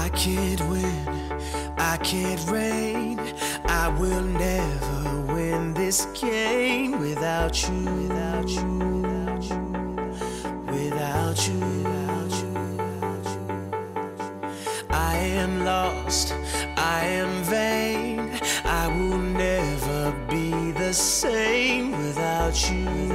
I can't win, I can't reign. I will never win this game without you, without you, without you, without you, without you. I am lost, I am vain. I will never be the same without you.